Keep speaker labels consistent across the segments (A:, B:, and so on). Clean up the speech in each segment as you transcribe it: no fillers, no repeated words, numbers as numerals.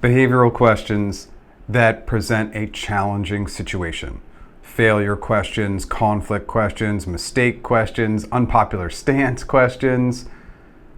A: Behavioral questions that present a challenging situation. Failure questions, conflict questions, mistake questions, unpopular stance questions.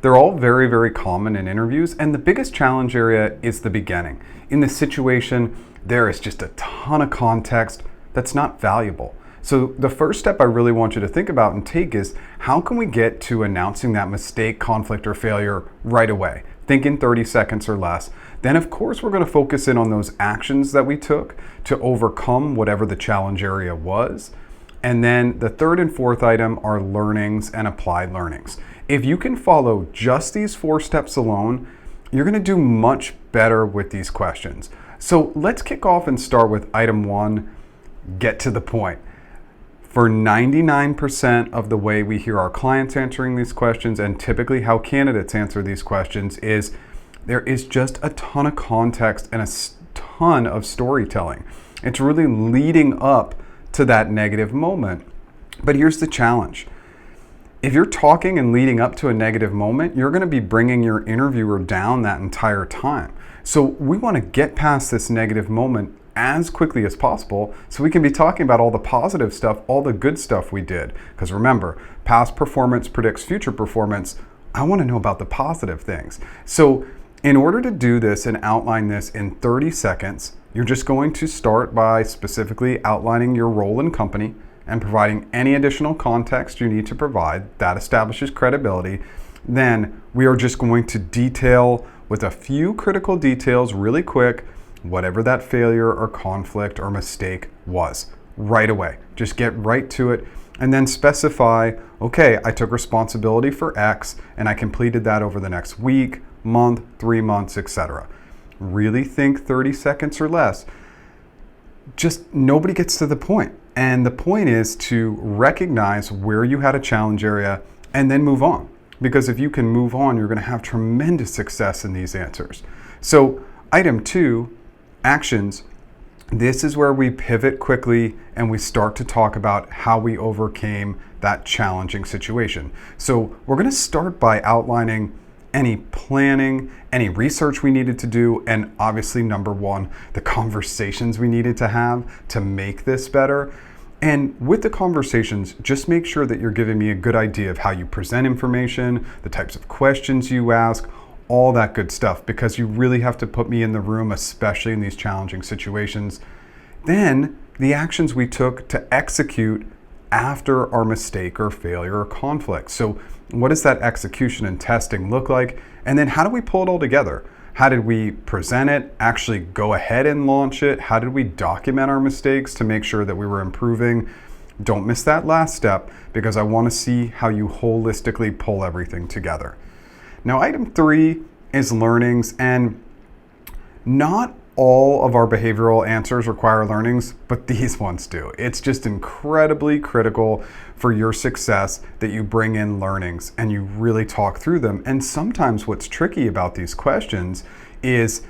A: They're all very, very common in interviews, and the biggest challenge area is the beginning. In the situation, there is just a ton of context that's not valuable. So the first step I really want you to think about and take is, how can we get to announcing that mistake, conflict, or failure right away? Think in 30 seconds or less. Then of course we're going to focus in on those actions that we took to overcome whatever the challenge area was. And then the third and fourth item are learnings and applied learnings. If you can follow just these 4 steps alone, you're going to do much better with these questions. So let's kick off and start with item 1, get to the point. For 99% of the way we hear our clients answering these questions, and typically how candidates answer these questions, is there is just a ton of context and a ton of storytelling. It's really leading up to that negative moment. But here's the challenge. If you're talking and leading up to a negative moment, you're going to be bringing your interviewer down that entire time. So we want to get past this negative moment as quickly as possible so we can be talking about all the positive stuff, all the good stuff we did. Because remember, past performance predicts future performance. I want to know about the positive things. So in order to do this and outline this in 30 seconds, you're just going to start by specifically outlining your role in company and providing any additional context you need to provide. That establishes credibility. Then we are just going to detail with a few critical details really quick whatever that failure or conflict or mistake was right away. Just get right to it and then specify, okay, I took responsibility for X and I completed that over the next week, month, 3 months, etc. Really think 30 seconds or less. Just nobody gets to the point. And the point is to recognize where you had a challenge area and then move on. Because if you can move on, you're going to have tremendous success in these answers. So item 2, actions. This is where we pivot quickly and we start to talk about how we overcame that challenging situation. So we're going to start by outlining any planning, any research we needed to do, and obviously number 1, the conversations we needed to have to make this better. And with the conversations, just make sure that you're giving me a good idea of how you present information, the types of questions you ask, all that good stuff, because you really have to put me in the room, especially in these challenging situations. Then the actions we took to execute after our mistake or failure or conflict. So what does that execution and testing look like? And then how do we pull it all together? How did we present it, actually go ahead and launch it? How did we document our mistakes to make sure that we were improving? Don't miss that last step, because I want to see how you holistically pull everything together. Now, item 3 is learnings, and not all of our behavioral answers require learnings, but these ones do. It's just incredibly critical for your success that you bring in learnings and you really talk through them. And sometimes what's tricky about these questions is,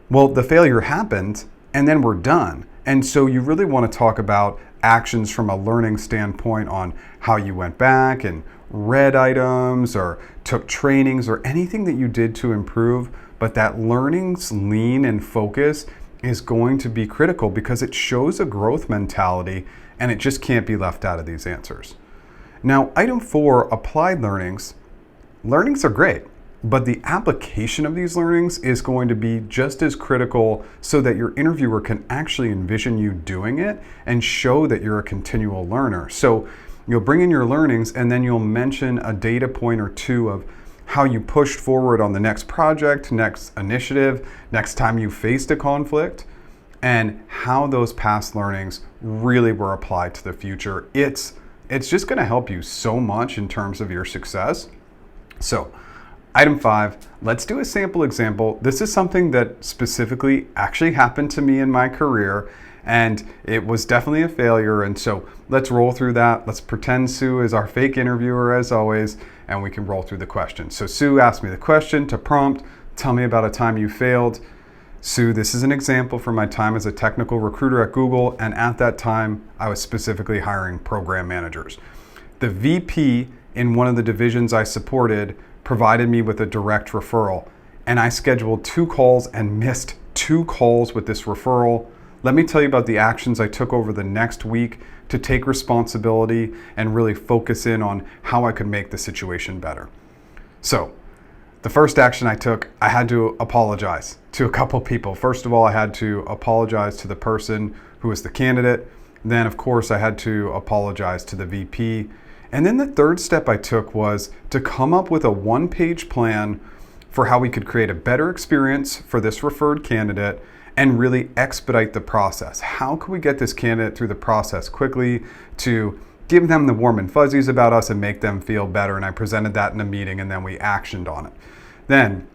A: well, the failure happened and then we're done. And so you really want to talk about actions from a learning standpoint on how you went back and read items or took trainings or anything that you did to improve. But that learnings lean and focus is going to be critical because it shows a growth mentality and it just can't be left out of these answers. Now, item 4, applied learnings. Learnings are great, but the application of these learnings is going to be just as critical so that your interviewer can actually envision you doing it and show that you're a continual learner. So you'll bring in your learnings and then you'll mention a data point or 2 of how you pushed forward on the next project, next initiative, next time you faced a conflict, and how those past learnings really were applied to the future. It's just going to help you so much in terms of your success. So item 5, let's do a sample example. This is something that specifically actually happened to me in my career, and it was definitely a failure. And so let's roll through that. Let's pretend Sue is our fake interviewer as always, and we can roll through the question. So Sue asked me the question to prompt, tell me about a time you failed. Sue, this is an example from my time as a technical recruiter at Google, and at that time, I was specifically hiring program managers. The VP in one of the divisions I supported provided me with a direct referral. and I scheduled 2 calls and missed 2 calls with this referral. Let me tell you about the actions I took over the next week to take responsibility and really focus in on how I could make the situation better. So, the first action I took, I had to apologize to a couple people. First of all, I had to apologize to the person who was the candidate. Then, of course, I had to apologize to the VP. And then the third step I took was to come up with a 1-page plan for how we could create a better experience for this referred candidate and really expedite the process. How can we get this candidate through the process quickly to give them the warm and fuzzies about us and make them feel better? And I presented that in a meeting, and then we actioned on it. Then,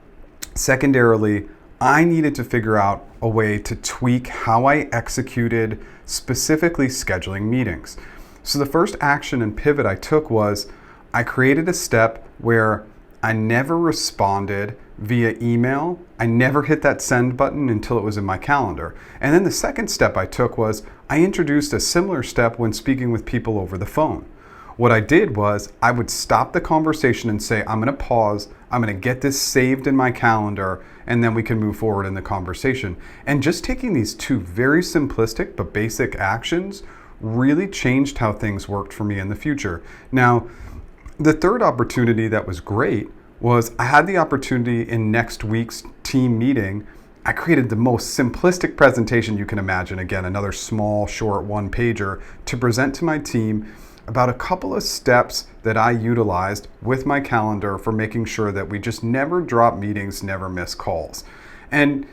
A: secondarily, I needed to figure out a way to tweak how I executed specifically scheduling meetings. So the first action and pivot I took was I created a step where I never responded via email. I never hit that send button until it was in my calendar. And then the second step I took was I introduced a similar step when speaking with people over the phone. What I did was I would stop the conversation and say, I'm going to pause, I'm going to get this saved in my calendar, and then we can move forward in the conversation. And just taking these 2 very simplistic but basic actions really changed how things worked for me in the future. Now, the third opportunity that was great was I had the opportunity in next week's team meeting. I created the most simplistic presentation you can imagine. Again, another small, short 1-pager to present to my team about a couple of steps that I utilized with my calendar for making sure that we just never drop meetings, never miss calls. And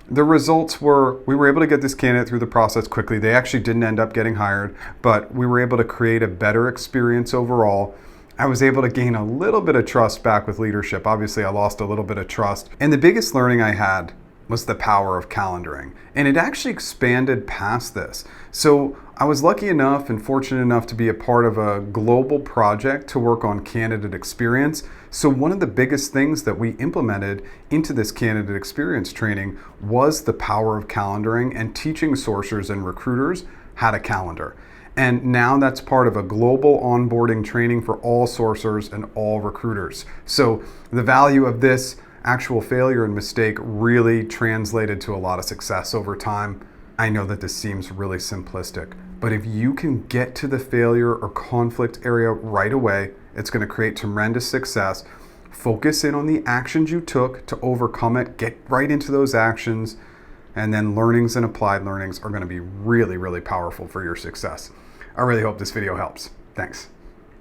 A: the results were we were able to get this candidate through the process quickly. They actually didn't end up getting hired, but we were able to create a better experience overall. I was able to gain a little bit of trust back with leadership. Obviously, I lost a little bit of trust. And the biggest learning I had was the power of calendaring. And it actually expanded past this. So I was lucky enough and fortunate enough to be a part of a global project to work on candidate experience. So one of the biggest things that we implemented into this candidate experience training was the power of calendaring and teaching sourcers and recruiters how to calendar. And now that's part of a global onboarding training for all sourcers and all recruiters. So the value of this actual failure and mistake really translated to a lot of success over time. I know that this seems really simplistic, but if you can get to the failure or conflict area right away, it's going to create tremendous success. Focus in on the actions you took to overcome it, get right into those actions, and then learnings and applied learnings are going to be really, really powerful for your success. I really hope this video helps. Thanks.